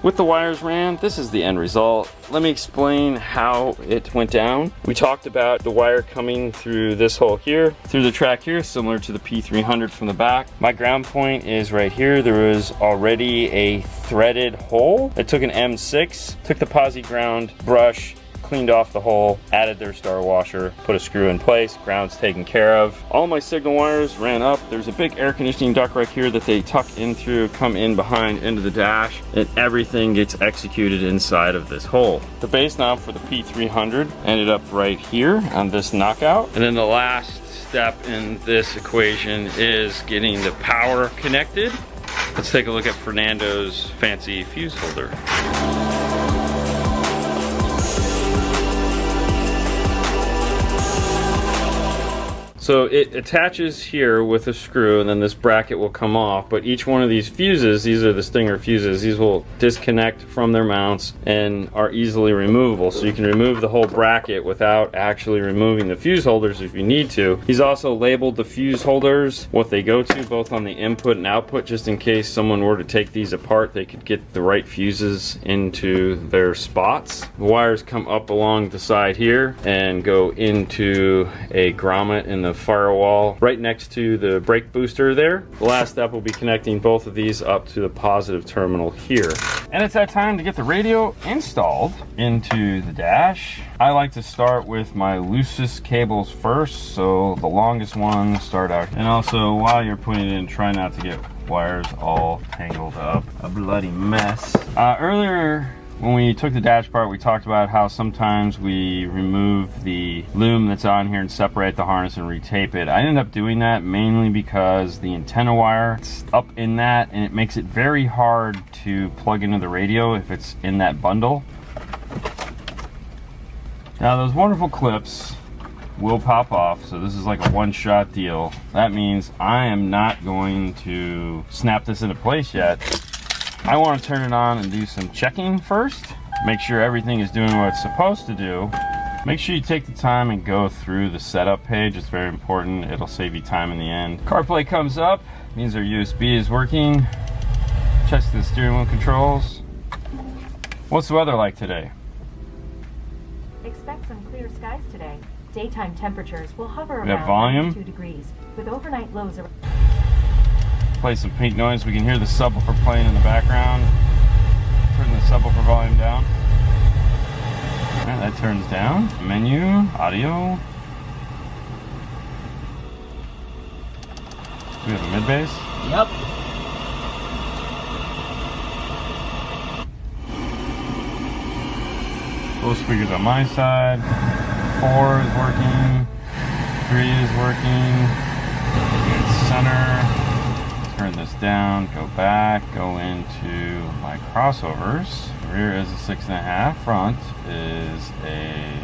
With the wires ran, this is the end result. Let me explain how it went down. We talked about the wire coming through this hole here, through the track here, similar to the P300 from the back. My ground point is right here. There was already a threaded hole. I took an M6, took the posi ground brush, cleaned off the hole, added their star washer, put a screw in place, ground's taken care of. All my signal wires ran up. There's a big air conditioning duct right here that they tuck in through, come in behind into the dash, and everything gets executed inside of this hole. The base knob for the P300 ended up right here on this knockout. And then the last step in this equation is getting the power connected. Let's take a look at Fernando's fancy fuse holder. So it attaches here with a screw, and then this bracket will come off, but each one of these fuses, these are the Stinger fuses, these will disconnect from their mounts and are easily removable. So you can remove the whole bracket without actually removing the fuse holders if you need to. He's also labeled the fuse holders, what they go to, both on the input and output, just in case someone were to take these apart, they could get the right fuses into their spots. The wires come up along the side here and go into a grommet in the firewall right next to the brake booster there. The last step will be connecting both of these up to the positive terminal here. And it's that time to get the radio installed into the dash. I like to start with my loosest cables first, so the longest ones start out. And also, while you're putting it in, try not to get wires all tangled up. A bloody mess. Earlier, when we took the dash apart, we talked about how sometimes we remove the loom that's on here and separate the harness and retape it. I ended up doing that mainly because the antenna wire is up in that, and it makes it very hard to plug into the radio if it's in that bundle. Now those wonderful clips will pop off, so this is like a one-shot deal. That means I am not going to snap this into place yet. I want to turn it on and do some checking first. Make sure everything is doing what it's supposed to do. Make sure you take the time and go through the setup page. It's very important. It'll save you time in the end. CarPlay comes up, means our USB is working. Checks the steering wheel controls. What's the weather like today? Expect some clear skies today. Daytime temperatures will hover We have around volume. 2 degrees, with overnight lows around. Play some pink noise. We can hear the subwoofer playing in the background. Turn the subwoofer volume down. Alright, that turns down. Menu, audio. We have a mid bass. Yep. Both speakers on my side. 4 is working. 3 is working. Good center. Turn this down, go back, go into my crossovers. The rear is a 6.5, front is a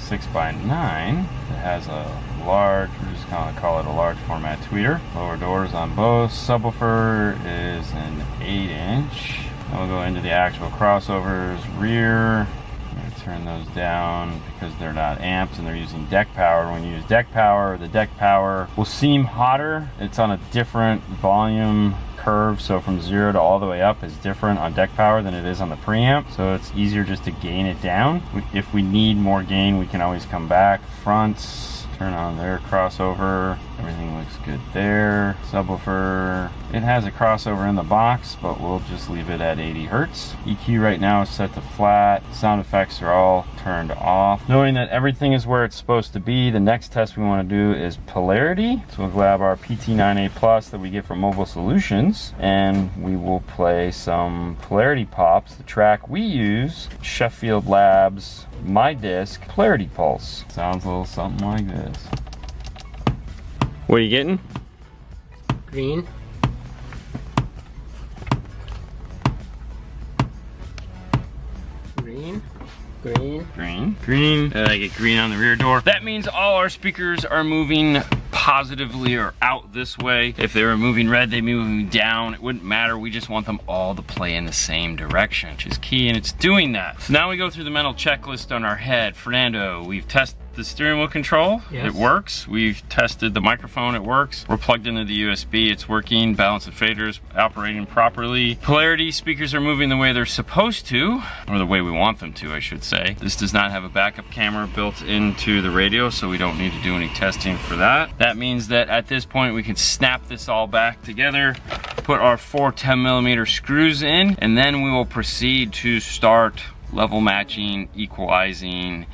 6x9. It has a large, we're just gonna call it a large format tweeter. Lower doors on both. Subwoofer is an 8-inch. Then we'll go into the actual crossovers. Rear, I'm gonna turn those down because they're not amps and they're using deck power. When you use deck power, the deck power will seem hotter. It's on a different volume curve, so from 0 to all the way up is different on deck power than it is on the preamp, so it's easier just to gain it down. If we need more gain, we can always come back. Fronts, turn on their crossover. Everything looks good there. Subwoofer, it has a crossover in the box, but we'll just leave it at 80 Hertz. EQ right now is set to flat. Sound effects are all turned off. Knowing that everything is where it's supposed to be, the next test we want to do is polarity. So we'll grab our PT9A Plus that we get from Mobile Solutions, and we will play some polarity pops. The track we use, Sheffield Labs My Disc Polarity Pulse. Sounds a little something like this. What are you getting? Green. Green. Green. Green. Green. And I get green on the rear door. That means all our speakers are moving positively or out this way. If they were moving red, they'd be moving down. It wouldn't matter. We just want them all to play in the same direction, which is key, and it's doing that. So now we go through the mental checklist on our head. Fernando, we've the steering wheel control. Yes. It works. We've tested the microphone, it works. We're plugged into the USB, it's working. Balance and faders operating properly. Polarity speakers are moving the way they're supposed to, or the way we want them to, I should say. This does not have a backup camera built into the radio, so we don't need to do any testing for that. That means that at this point we can snap this all back together, put our 4 10mm screws in, and then we will proceed to start level matching, equalizing,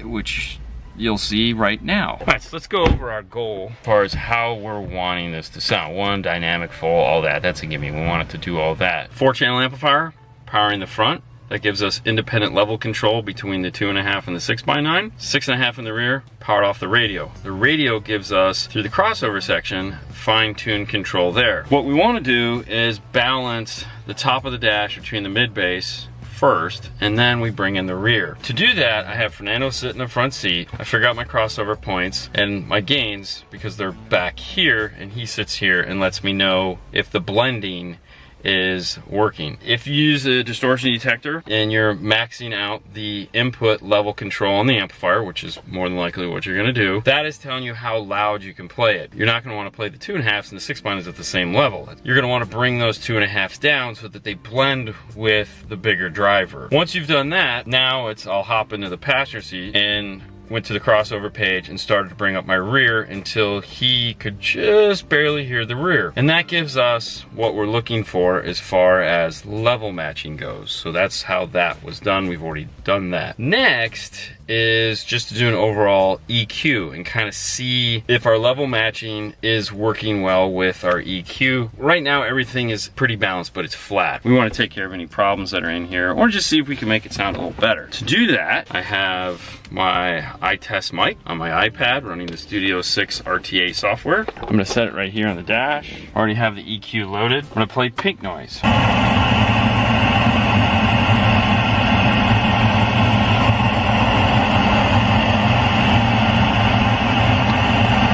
which you'll see right now. All right, so let's go over our goal as far as how we're wanting this to sound. One, dynamic, full, all that. That's a gimme. We want it to do all that. 4-channel amplifier powering the front. That gives us independent level control between the 2.5 and the 6x9. 6.5 in the rear, powered off the radio. The radio gives us, through the crossover section, fine-tuned control there. What we want to do is balance the top of the dash between the mid-bass first, and then we bring in the rear. To do that, I have Fernando sit in the front seat. I figure out my crossover points and my gains, because they're back here, and he sits here and lets me know if the blending is working. If you use a distortion detector and you're maxing out the input level control on the amplifier, which is more than likely what you're gonna do, that is telling you how loud you can play it. You're not gonna wanna play the 2.5s and the 6x9s at the same level. You're gonna wanna bring those 2.5s down so that they blend with the bigger driver. Once you've done that, now I'll hop into the passenger seat and went to the crossover page and started to bring up my rear until he could just barely hear the rear. And that gives us what we're looking for as far as level matching goes. So that's how that was done. We've already done that. Next is just to do an overall EQ and kind of see if our level matching is working well with our EQ. Right now everything is pretty balanced, but it's flat. We want to take care of any problems that are in here, or just see if we can make it sound a little better. To do that, I have my iTest mic on my iPad running the Studio 6 RTA software. I'm gonna set it right here on the dash. Already have the EQ loaded. I'm gonna play pink noise.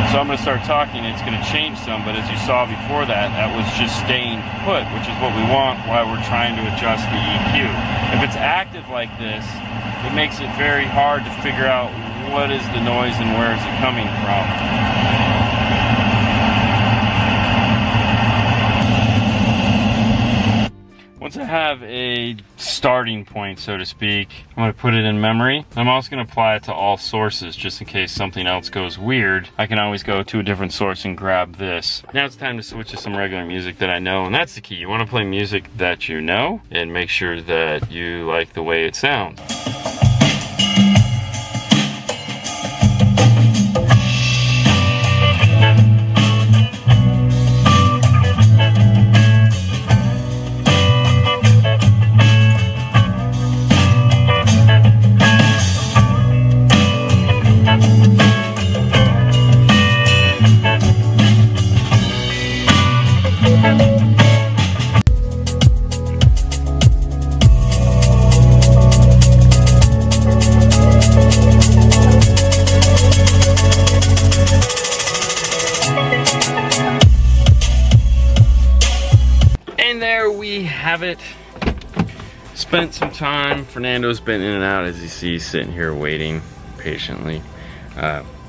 So I'm gonna start talking, it's gonna change some, but as you saw before that, that was just staying put, which is what we want while we're trying to adjust the EQ. If it's active like this, it makes it very hard to figure out what is the noise and where is it coming from. Once I have a starting point, so to speak, I'm going to put it in memory. I'm also going to apply it to all sources, just in case something else goes weird. I can always go to a different source and grab this. Now it's time to switch to some regular music that I know, and that's the key. You want to play music that you know, and make sure that you like the way it sounds. Have it. Spent some time. Fernando's been in and out, as you see, sitting here waiting patiently.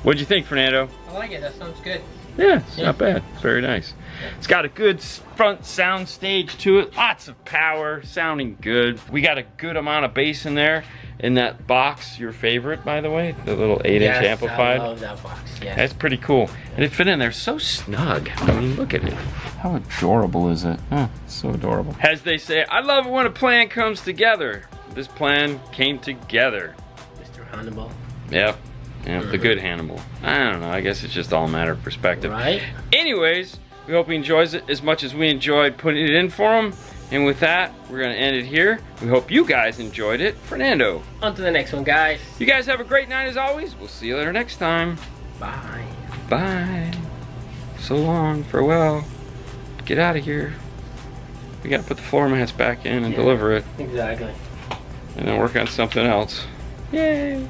What'd you think, Fernando? I like it. That sounds good. Yeah, it's not bad. It's very nice. It's got a good front sound stage to it. Lots of power, sounding good. We got a good amount of bass in there. In that box, your favorite, by the way, the little 8-inch amplified. I love that box. Yes. That's pretty cool. And it fit in there so snug. I mean, look at it. How adorable is it? Oh, it's so adorable. As they say, I love it when a plan comes together. This plan came together. Mr. Hannibal. Yep. Yeah, the good Hannibal. I don't know. I guess it's just all a matter of perspective. Right. Anyways, we hope he enjoys it as much as we enjoyed putting it in for him. And with that, we're going to end it here. We hope you guys enjoyed it. Fernando. On to the next one, guys. You guys have a great night as always. We'll see you later next time. Bye. Bye. So long. Farewell. Get out of here. We got to put the floor mats back in and deliver it. Exactly. And then work on something else. Yay.